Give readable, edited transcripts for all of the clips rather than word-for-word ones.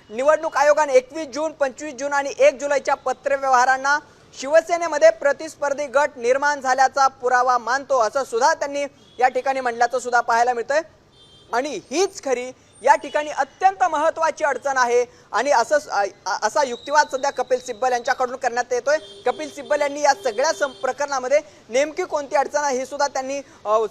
निवडणूक आयोगाने 21 जून, 25 जून आणि 1 जुलैच्या पत्रव्यवहारांना शिवसेनेमध्ये प्रतिस्पर्धी गट निर्माण झाल्याचा पुरावा मानतो असं सुद्धा त्यांनी या ठिकाणी म्हणल्याचं सुद्धा पाहायला मिळतंय। आणि हीच खरी या ठिकाणी अत्यंत महत्त्वाची अडचण आहे आणि असा युक्तिवाद सध्या कपिल सिब्बल यांच्याकडून करण्यात येतोय। कपिल सिब्बल यांनी या सगळ्या प्रकरणामध्ये नेमकी कोणती अडचण आहे हे सुद्धा त्यांनी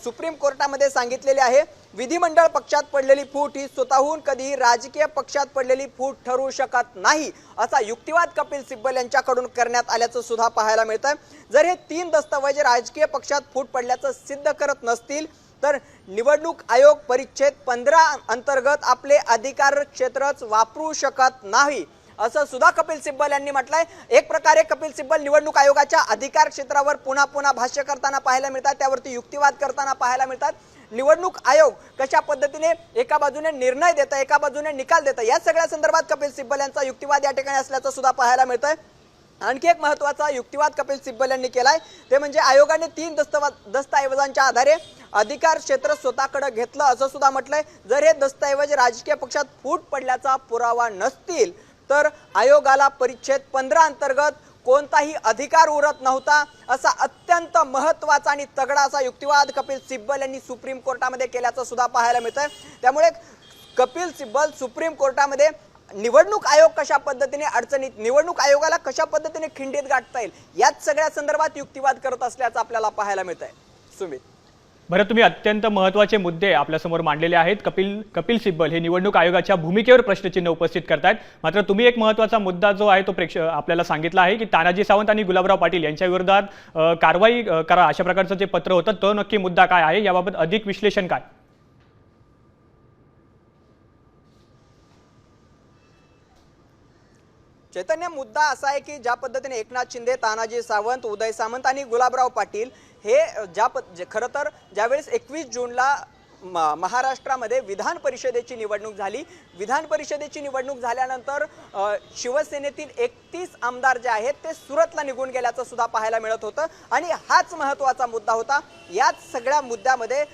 सुप्रीम कोर्टामध्ये सांगितलेले आहे। विधिमंडळ पक्षात पडलेली फूट ही स्वतःहून कधीही राजकीय पक्षात पडलेली फूट ठरू शकत नाही असा युक्तिवाद कपिल सिब्बल यांच्याकडून करण्यात आल्याचं सुद्धा पाहायला मिळतंय। जर हे 3 दस्तऐवज राजकीय पक्षात फूट पडल्याचं सिद्ध करत नसतील तर निवडणूक आयोग परिच्छेद 15 अंतर्गत आपले अधिकार क्षेत्रच वापरू शकत नाही असं सुद्धा कपिल सिब्बल यांनी म्हटलंय। एक प्रकारे कपिल सिब्बल निवडणूक आयोगाच्या अधिकार क्षेत्रावर पुन्हा भाष्य करताना पाहायला मिळतात, त्यावरती युक्तिवाद करताना पाहायला मिळतात। निवडणूक आयोग कशा पद्धतीने एका बाजूने निर्णय देतं, एका बाजूने निकाल देतं, या सगळ्या संदर्भात कपिल सिब्बल यांचा युक्तिवाद या ठिकाणी असल्याचं सुद्धा पाहायला मिळतंय। आणखी एक महत्त्वाचा युक्तिवाद कपिल सिब्बल यांनी केलाय ते म्हणजे आयोगाने 3 दस्तऐवजांच्या आधारे अधिकार क्षेत्र स्वतःकडे घेतलं असं सुद्धा म्हटलंय। जर हे दस्तऐवज राजकीय पक्षात फूट पडल्याचा पुरावा नसतील तर आयोगाला परिच्छेद 15 अंतर्गत कोणताही अधिकार उरत नव्हता असा अत्यंत महत्त्वाचा आणि तगडा असा युक्तिवाद कपिल सिब्बल यांनी सुप्रीम कोर्टामध्ये केल्याचं सुद्धा पाहायला मिळतंय। त्यामुळे कपिल सिब्बल सुप्रीम कोर्टामध्ये निवडणूक आयोग कशा पद्धतीने अडचणीत, निवडणूक आयोगाला कशा पद्धतीने खिंडीत गाठता येईल याच सगळ्या संदर्भात युक्तिवाद करत असल्याचं आपल्याला पाहायला मिळतंय। सुमित, बरं, तुम्ही अत्यंत महत्त्वाचे मुद्दे आपल्यासमोर मांडलेले आहेत। कपिल सिब्बल हे निवडणूक आयोगाच्या भूमिकेवर प्रश्नचिन्ह उपस्थित करतायत। मात्र तुम्ही एक महत्त्वाचा मुद्दा जो आहे तो आपल्याला सांगितला आहे की तानाजी सावंत आणि गुलाबराव पाटील यांच्या विरोधात कारवाई करा अशा प्रकारचं जे पत्र होतं तो नक्की मुद्दा काय आहे, याबाबत अधिक विश्लेषण काय? चैतन्य, मुद्दा असा आहे की ज्या पद्धतीने एकनाथ शिंदे, तानाजी सावंत, उदय सामंत आणि गुलाबराव पाटील हे खरं तर ज्यावेळेस 21 जूनला महाराष्ट्रामध्ये विधान परिषदेची निवडणूक झाली, विधान परिषदेची निवडणूक झाल्यानंतर शिवसेनेतील 31 आमदार जे आहेत ते सुरतला निघून गेल्याचं सुद्धा पाहायला मिळत होतं आणि हाच महत्त्वाचा मुद्दा होता। याच सगळ्या मुद्द्यामध्ये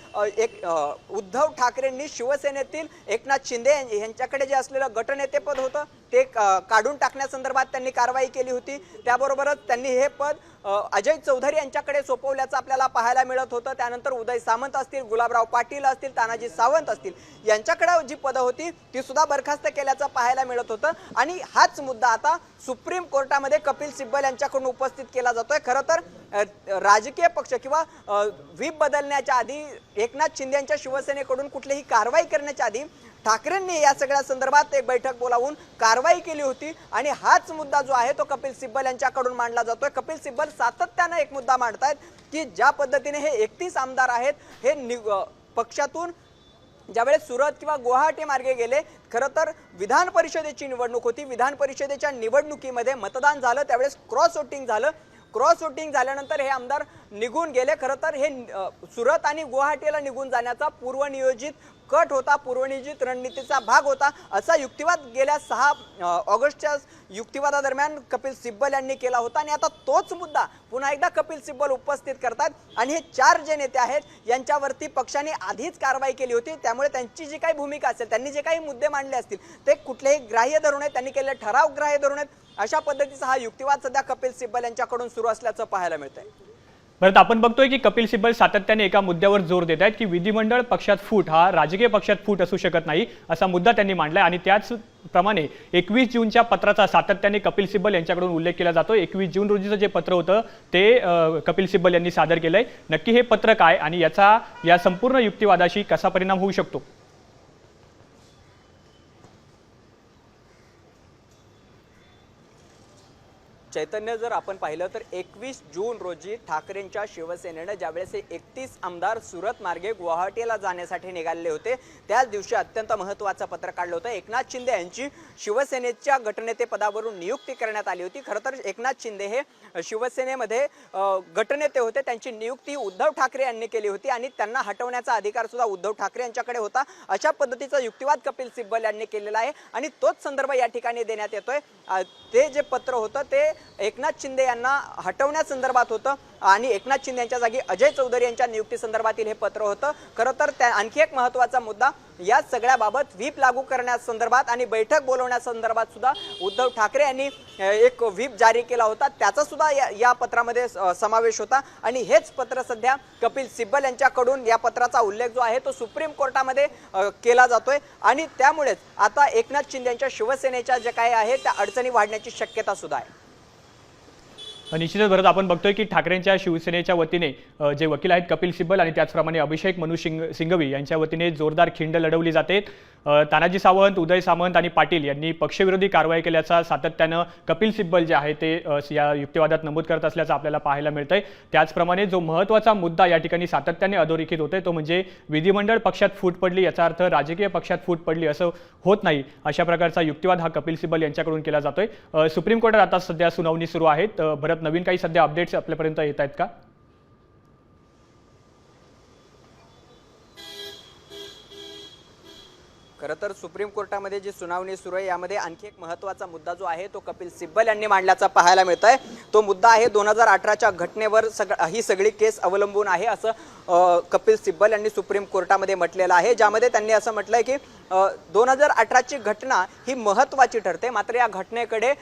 उद्धव ठाकरेंनी शिवसेनेतील एकनाथ शिंदे यांच्याकडे जे असलेलं गटनेतेपद होतं ते काढून टाकण्यासंदर्भात त्यांनी कारवाई केली होती। त्याबरोबरच त्यांनी हे पद अजय चौधरी यांच्याकडे सोपवल्याचं आपल्याला पाहायला मिळत होतं। त्यानंतर उदय सामंत असतील, गुलाबराव पाटील असतील, तानाजी सावंत असतील यांच्याकडे जी पदं होती ती सुद्धा बरखास्त केल्याचं पाहायला मिळत होतं आणि हाच मुद्दा आता सुप्रीम कोर्टामध्ये कपिल सिब्बल यांच्याकडून उपस्थित केला जातोय। खरं तर राजकीय पक्ष किंवा व्हीप बदलण्याच्या आधी एकनाथ शिंदे यांच्या शिवसेनेकडून कुठलीही कारवाई करण्याच्या आधी ठाकरेंनी या सगळ्या संदर्भात एक बैठक बोलावून कारवाई केली होती आणि हाच मुद्दा जो आहे तो कपिल सिब्बल यांच्याकडून मांडला जातोय। कपिल सिब्बल सातत्याने एक मुद्दा मांडतायत की ज्या पद्धतीने हे 31 आमदार आहेत हे पक्षातून ज्यावेळेस सुरत किंवा गुवाहाटी मार्गे गेले, खरं तर विधान परिषदेची निवडणूक होती, विधान परिषदेच्या निवडणुकीमध्ये मतदान झालं, त्यावेळेस क्रॉस वोटिंग झालं, क्रॉस वोटिंग झाल्यानंतर हे आमदार निघून गेले। खरं तर हे सुरत आणि गुवाहाटीला निघून जाण्याचा पूर्वनियोजित कट होता, पूर्वनियोजित रणनीतीचा भाग होता असा युक्तिवाद गेल्या 6 ऑगस्टच्या युक्तिवादादरम्यान कपिल सिब्बल यांनी केला होता आणि आता तोच मुद्दा पुन्हा एकदा कपिल सिब्बल उपस्थित करतात आणि हे 4 जे नेते आहेत यांच्यावरती पक्षाने आधीच कारवाई केली होती। त्यामुळे त्यांची जी काही भूमिका असेल, त्यांनी जे काही मुद्दे मांडले असतील ते कुठलेही ग्राह्य धरू नयेत, त्यांनी केलेले ठराव ग्राह्य धरू नयेत अशा पद्धतीचा हा युक्तिवाद सध्या कपिल सिब्बल यांच्याकडून सुरू असल्याचं पाहायला मिळतंय। बरं, आपण बघतोय की कपिल सिब्बल सातत्याने एका मुद्द्यावर जोर देत आहेत की विधिमंडळ पक्षात फूट हा राजकीय पक्षात फूट असू शकत नाही असा मुद्दा त्यांनी मांडलाय आणि त्याचप्रमाणे 21 जूनच्या पत्राचा सातत्याने कपिल सिब्बल यांच्याकडून उल्लेख केला जातो। 21 जून रोजीचं जे पत्र होतं ते कपिल सिब्बल यांनी सादर केलंय। नक्की हे पत्र काय आणि याचा या संपूर्ण युक्तिवादाशी कसा परिणाम होऊ शकतो? चैतन्य, जर आपण पाहिलं तर 21 जून रोजी ठाकरेंच्या शिवसेनेने ज्यावेळेस 31 आमदार सुरत मार्गे गुवाहाटीला जाण्यासाठी निघालेले होते त्याच दिवशी अत्यंत महत्त्वाचं पत्र काढलं होतं। एकनाथ शिंदे यांची शिवसेनेच्या गटनेते पदावरून नियुक्ती करण्यात आली होती। खरं तर एकनाथ शिंदे हे शिवसेनेमध्ये गटनेते होते, त्यांची नियुक्ती उद्धव ठाकरे यांनी केली होती आणि त्यांना हटवण्याचा अधिकार सुद्धा उद्धव ठाकरे यांच्याकडे होता अशा पद्धतीचा युक्तिवाद कपिल सिब्बल यांनी केलेला आहे आणि तोच संदर्भ या ठिकाणी देण्यात येतोय। ते जे पत्र होतं ते एकनाथ शिंदे यांना हटवण्यासंदर्भात होतं आणि एकनाथ शिंदे यांच्या जागी अजय चौधरी यांच्या नियुक्तीसंदर्भातील हे पत्र होतं। खरं तर आणखी एक महत्त्वाचा मुद्दा या सगळ्याबाबत व्हीप लागू करण्यासंदर्भात आणि बैठक बोलवण्यासंदर्भात सुद्धा उद्धव ठाकरे यांनी एक व्हीप जारी केला होता, त्याचा सुद्धा या पत्रामध्ये समावेश होता आणि हेच पत्र सध्या कपिल सिब्बल यांच्याकडून या पत्राचा उल्लेख जो आहे तो सुप्रीम कोर्टामध्ये केला जातोय आणि त्यामुळेच आता एकनाथ शिंदे यांच्या शिवसेनेच्या जे काही आहे त्या अडचणी वाढण्याची शक्यता सुद्धा आहे। निश्चितच भरत, आपण बघतोय की ठाकरेंच्या शिवसेनेच्या वतीने जे वकील आहेत कपिल सिब्बल आणि त्याचप्रमाणे अभिषेक मनु सिंघवी यांच्या वतीने जोरदार खिंड लढवली जाते। तानाजी सावंत, उदय सामंत आणि पाटील यांनी पक्षविरोधी कारवाई केल्याचा सातत्यानं कपिल सिब्बल जे आहे ते या युक्तिवादात नमूद करत असल्याचं आपल्याला पाहायला मिळतंय। त्याचप्रमाणे जो महत्त्वाचा मुद्दा या ठिकाणी सातत्याने अधोरेखित होतोय तो म्हणजे विधिमंडळ पक्षात फूट पडली, याचा अर्थ राजकीय पक्षात फूट पडली असं होत नाही, अशा प्रकारचा युक्तिवाद हा कपिल सिब्बल यांच्याकडून केला जातोय। सुप्रीम कोर्टात आता सध्या सुनावणी सुरू आहे। भरत, नवीन काही सध्या अपडेट्स आपल्यापर्यंत येत आहेत का? खरं तर सुप्रीम कोर्टामध्ये जी सुनावणी सुरू आहे यामध्ये आणखी एक महत्त्वाचा मुद्दा जो आहे तो कपिल सिब्बल यांनी मांडल्याचा पाहायला मिळत आहे। तो मुद्दा आहे 2018च्या घटनेवर ही सगळी केस अवलंबून आहे असं कपिल सिब्बल यांनी सुप्रीम कोर्टामध्ये म्हटलेलं आहे, ज्यामध्ये त्यांनी असं म्हटलंय की 2018ची घटना ही महत्त्वाची ठरते, मात्र या घटनेकडे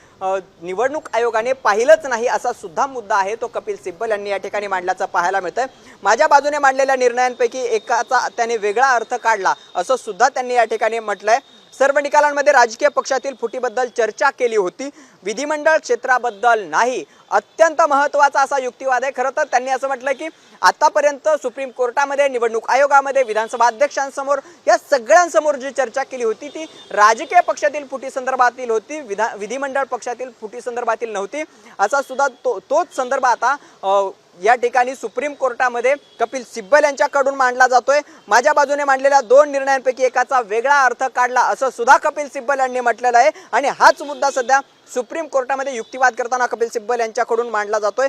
निवडणूक आयोगाने पाहिलंच नाही असा सुद्धा मुद्दा आहे तो कपिल सिब्बल यांनी या ठिकाणी मांडल्याचा पाहायला मिळतंय। माझ्या बाजूने मांडलेल्या निर्णयांपैकी एकाचा त्याने वेगळा अर्थ काढला असं सुद्धा त्यांनी या ठिकाणी म्हटलंय। सर्व निकालांमध्ये राजकीय पक्षातील फुटीबद्दल चर्चा केली होती, विधिमंडळ क्षेत्राबद्दल नाही। अत्यंत महत्त्वाचा असा युक्तिवाद आहे। खरं तर त्यांनी असं म्हटलं की आतापर्यंत सुप्रीम कोर्टामध्ये, निवडणूक आयोगामध्ये, विधानसभा अध्यक्षांसमोर या सगळ्यांसमोर जी चर्चा केली होती ती राजकीय पक्षातील फुटी संदर्भातील होती, विधिमंडळ पक्षातील फुटी संदर्भातील नव्हती असा सुद्धा तोच संदर्भ आता या ठिकाणी सुप्रीम कोर्टामध्ये कपिल सिब्बल यांच्याकडून मांडला जातोय। माझ्या बाजूने मांडलेल्या 2 निर्णयांपैकी एकाचा वेगळा अर्थ काढला असं सुद्धा कपिल सिब्बल यांनी म्हटलेलं आहे आणि हाच मुद्दा सध्या सुप्रीम कोर्टामध्ये युक्तिवाद करताना कपिल सिब्बल यांच्याकडून मांडला जातोय।